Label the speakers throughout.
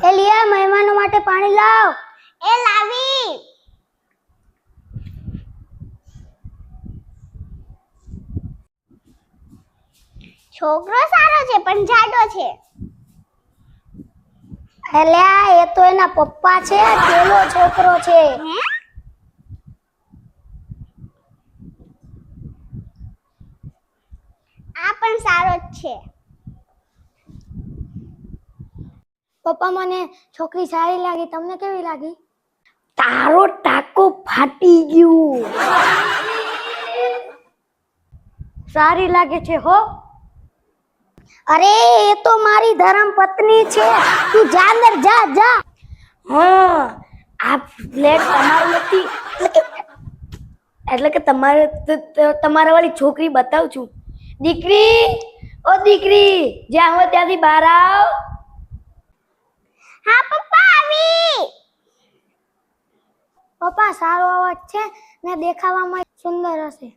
Speaker 1: એલિયા મહેમાનો માટે પાણી લાવ. એ લાવી. છોકરો સારો છે પણ જાડો છે. એલિયા એ તો એના પપ્પા છે, પેલો છોકરો છે. આ પણ સારો જ છે. પપ્પા મને છોકરી સારી લાગી, તમને કેવી લાગી? તારો ટાકો ફાટી ગયો. સારી લાગે છે હો. અરે એ તો મારી ધર્મ પત્ની છે. તું જા અંદર જા જા. હા આ ફ્લેટ તમારો નથી, એટલે કે તમારા વાળી છોકરી બતાવું છું. દીકરી, ઓ દીકરી, જ્યાં હોય ત્યાંથી બહાર આવ. હા પપ્પા આવી. પપ્પા સારો અવાજ છે ને દેખાવામાં સુંદર હશે.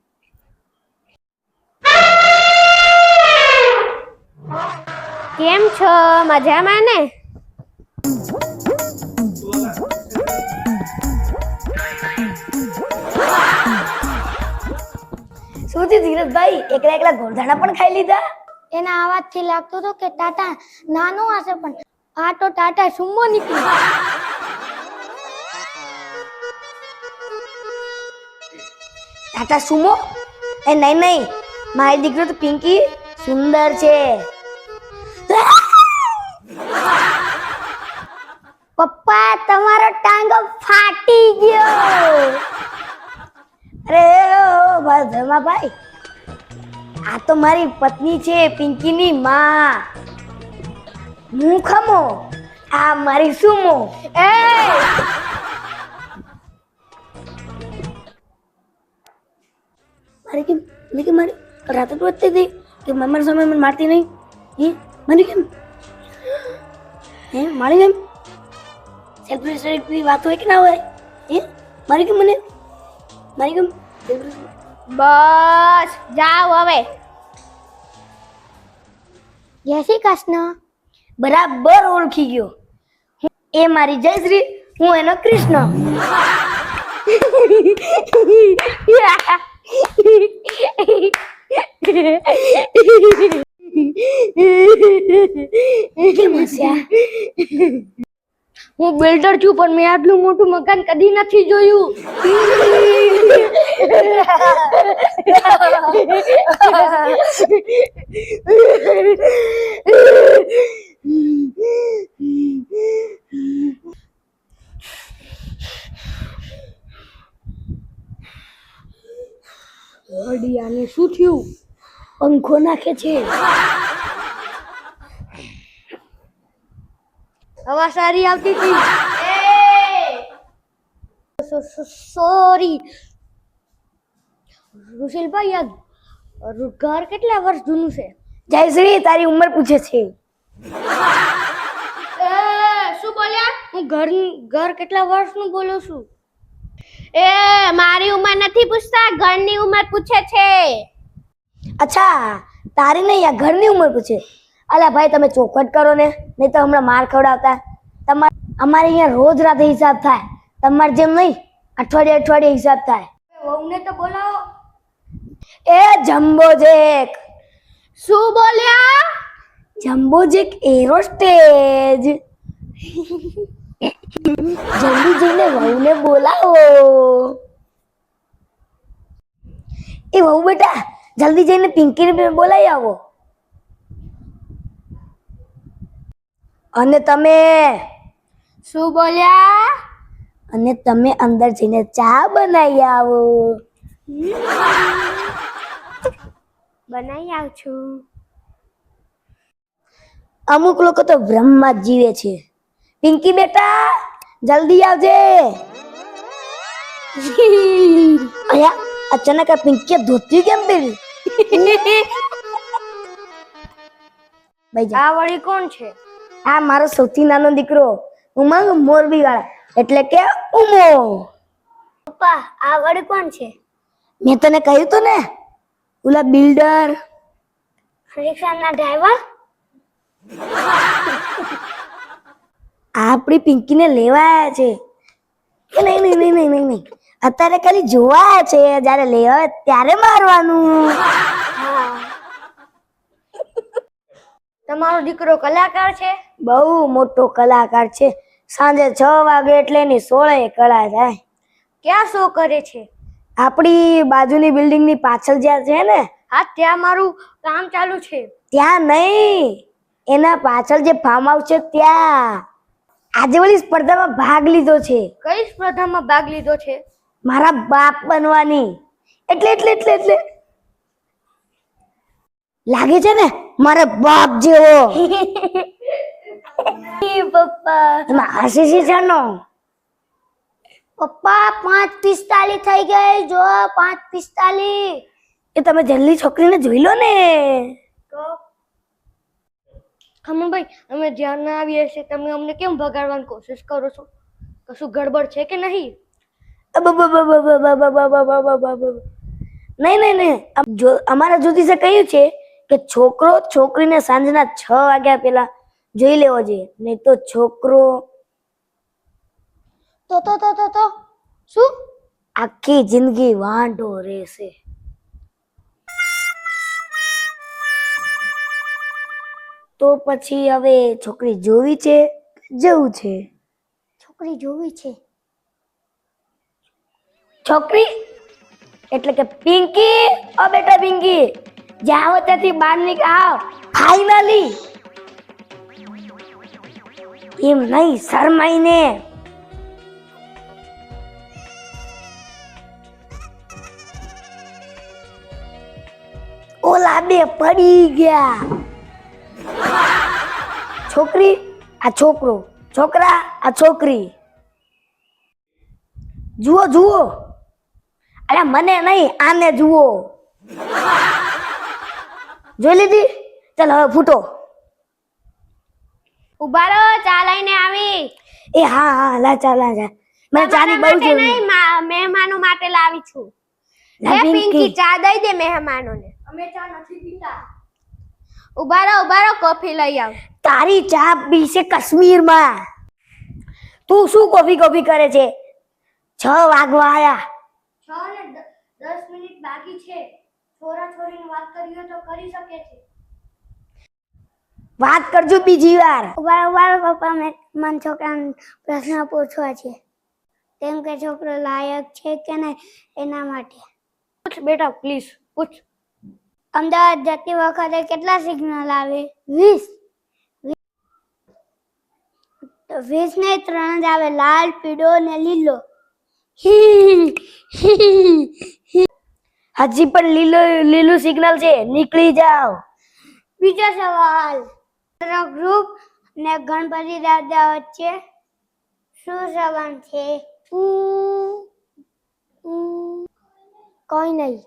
Speaker 2: કેમ છો? મજામાં ને?
Speaker 1: શું થયું ધીરજભાઈ, એકલા એકલા ગોળધાણા પણ ખાઈ લીધા? એના અવાજથી લાગતું હતું કે ટાટા નાનો હશે, પણ આ તો ટાટા સુમો નીકળ્યો. ટાટા સુમો? એ નહીં નહીં, મારી દીકરી તો પિંકી સુંદર છે. પપ્પા તમારો ટાંગો ફાટી ગયો. અરે ધર્માભાઈ, આ તો મારી પત્ની છે, પિંકીની માં. હું ખમો, આ મારી સુમો. એ મારી કેમ મારી રાત તો વધતી હતી કે મારા સામે મને મારતી નહીં. મને કેમ મારી કેમ સેલ્ફ રિસ્પેક્ટ ની વાત હોય કે ના હોય? મારી કેમ
Speaker 2: બસ જાઓ હવે.
Speaker 1: જય શ્રી કૃષ્ણ. બરાબર ઓળખી ગયો. એ મારી જયશ્રી, હું એનો કૃષ્ણ. હું બિલ્ડર છું, પણ મેં આટલું મોટું મકાન કદી નથી જોયું.
Speaker 2: આને શું થયું?
Speaker 1: પંખો નાખે છે.
Speaker 2: હવા સારી આવતી હતી.
Speaker 1: સોરી રુશિલભાઈ, આ ઘર કેટલા વર્ષ જૂનું છે? જયશ્રી, તારી ઉંમર પૂછે છે.
Speaker 2: શું બોલ્યા?
Speaker 1: હું ઘર કેટલા વર્ષનું બોલું છું.
Speaker 2: એ મારી ઉંમર નથી પૂછતા, ઘરની ઉંમર પૂછે છે.
Speaker 1: અચ્છા, તારી નહીં, આ ઘરની ઉંમર પૂછે. અલા ભાઈ, તમે ચોખવટ કરો ને, નહીં તો હમણાં માર ખવડાવતા. અમારે અહીંયા રોજ રાતે હિસાબ થાય, તમારે જેમ નહીં અઠવાડિયે હિસાબ થાય.
Speaker 2: વહુને તો બોલાવો.
Speaker 1: એ જમ્બોજેક.
Speaker 2: શું બોલ્યા?
Speaker 1: જમ્બોજેક એરોસ્ટેજ. જલ્દી જઈને વહુને બોલાવો. એ વહુ બેટા, જલ્દી જઈને પિંકીને બોલાવી આવો. અને તમે
Speaker 2: શું બોલ્યા?
Speaker 1: અને તમે અંદર જઈને ચા બનાવી આવો.
Speaker 2: બનાવી આવું છું.
Speaker 1: અમુક લોકો તો બ્રહ્મમાં જ જીવે છે. પિંકી બેટા, જલ્દી આવજે. અયા અચાનક આ પિંકી ધોતી કેમ પહેરી? ભાઈ,
Speaker 2: આ વળી કોણ છે?
Speaker 1: આ મારો સૌથી નાનો દીકરો ઉમંગ મોરબી વાળા, એટલે કે ઉમો. પપ્પા, આ વળી કોણ છે? મેં તને કહ્યું તું ને, ઓલા બિલ્ડર રિક્ષાના ડ્રાઈવર આપણી પિંકીને લેવા આવ્યા છે. કે નહીં નહીં નહીં નહીં નહીં નહીં, અત્યારે ખાલી જોવા આવ્યા છે, જ્યારે લેવા આવે ત્યારે મારવાનું. તમારો દીકરો કલાકાર છે? બહુ મોટો કલાકાર છે. સાંજે 6 વાગે એટલે એની 16 કળા થાય. ક્યાં શો કરે છે? આપણી બાજુની બિલ્ડિંગની પાછળ જ્યાં છે ને, હા ત્યાં મારું કામ ચાલુ છે. ત્યાં નહીં, એના પાછળ જે ફાર્મ હાઉસ છે ત્યાં. આજે ઓલી સ્પર્ધામાં ભાગ લીધો છે. કઈ સ્પર્ધામાં ભાગ લીધો છે? મારા બાપ બનવાની. એટલે લાગે છે ને મારા બાપ જેવો. પપ્પા હસી જાનો. પપ્પા 5:45 થઈ ગઈ. જો 5:45. એ તમે જલ્દી છોકરીને જોઈ લો ને. ખમણભાઈ, અમે ધ્યાન ના આવીએ છીએ, તમે અમને કેમ ભગાડવાની કોશિશ કરો છો? કશું ગડબડ છે કે નહીં? નહીં. અમારા જ્યોતિષે કહ્યું છે કે છોકરો છોકરીને સાંજના 6 વાગ્યા પહેલા જોઈ લેવો જોઈએ, નહીં તો છોકરો તો શું આખી જિંદગી વાંઢો રહેશે. તો પછી હવે છોકરી જોવી છે, જવું છે? છોકરી જોવી છે. છોકરી એટલે કે પિંકી. ઓ બેટા પિંકી, જાવ ત્યાંથી બહાર નીકળ. આવ ફાઇનલી. એમ નહીં, શરમાઈને. ઓલા બે પડી ગયા. છોકરી આ છોકરો, છોકરા આ છોકરી. જુઓ. અરે મને નહીં, આને જુઓ. જોઈ લીધી? ચાલ હવે ફૂટો.
Speaker 2: ઉભા રહો, ચા લઈને આવી.
Speaker 1: એ હા લા ચાલ. મને ચાની બહુ જરૂર.
Speaker 2: નહીં, મહેમાનો માટે લાવી છું.
Speaker 1: લા
Speaker 2: લે
Speaker 1: પિંકી,
Speaker 2: પિંકી, ચા દઈ દે મહેમાનોને. અમે ચા નથી પીતા. ઉભા રહો, કોફી લઈ આવ.
Speaker 1: તારી ચા પીશે કાશ્મીરમાં. તું શું કોફી કરે છે? 6 વાગવા આયા. 6 ને 10 મિનિટ બાકી છે. છોરીને વાત કરી હોય તો કરી શકે છે. વાત કરજો બીજી વાર. ઉભા પપ્પા, મને છોકરાને પ્રશ્ન પૂછવા છે. કેમ કે છોકરો લાયક છે કે નહીં એના માટે. પૂછ બેટા, પ્લીઝ પૂછ. અમદાવાદ જતી વખતે કેટલા સિગ્નલ આવે? 20. 20 ને 3 જ આવે, લાલ, પીળો ને લીલો. હજી પણ લીલું સિગ્નલ છે, નીકળી જાઓ. બીજો સવાલ. ગ્રુપ ને ગણપતિ દાદા વચ્ચે શું સંબંધ છે? કોઈ નહીં.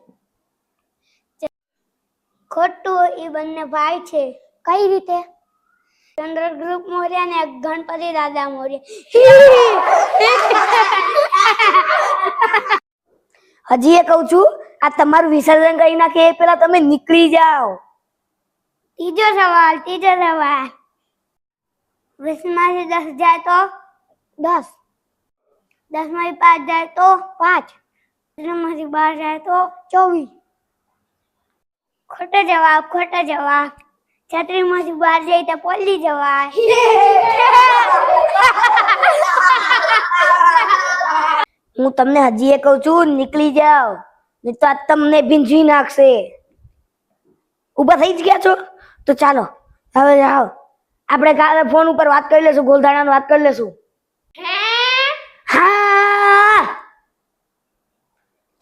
Speaker 1: ખોટું, એ બંને ભાઈ છે. કઈ રીતે? ચંદ્રગુપ્ત મૌર્ય ને ગણપતિ દાદા મૌર્ય. હજી એ કહું છું, આ તમારું વિસર્જન કરી નાખે એ પેલા તમે નીકળી જાઓ. ત્રીજો સવાલ. 20 માંથી 10 જાય તો 10. 10 માંથી 5 જાય તો 5. 3 માંથી 12 જાય તો 24. ખોટો જવાબ. 36 માંથી 12 જાય તો પોલી જવાય. હું તમને હજી એ કહું છું, નીકળી જાઓ, નહીં તો આ તમને ભીંજવી નાખશે. ઉભા થઈ જ ગયા છો તો ચાલો હવે જાઓ. આપણે કાલે ફોન ઉપર વાત કરી લેશું, ગોલધાણાની વાત કરી લેશું. હા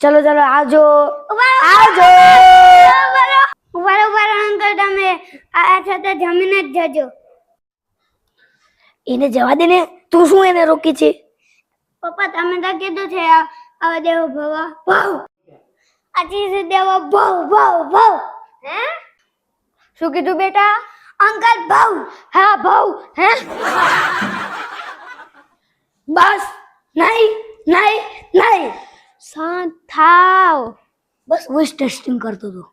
Speaker 1: ચલો આવજો. ઉભા અંકલ, તમે આ સાથે જમીને જ જજો. એને જવા દે ને, તું શું એને રોકી છે? પપ્પા તમે તો કીધું છે આવા દેવો ભાવ. આ ચીજ દેવો ભાવ. હે શું કીધું બેટા? અંકલ ભાવ. હા ભાવ. હે બસ. નહીં. શાંત થાવ. બસ વોઇસ ટેસ્ટિંગ કરતો હતો.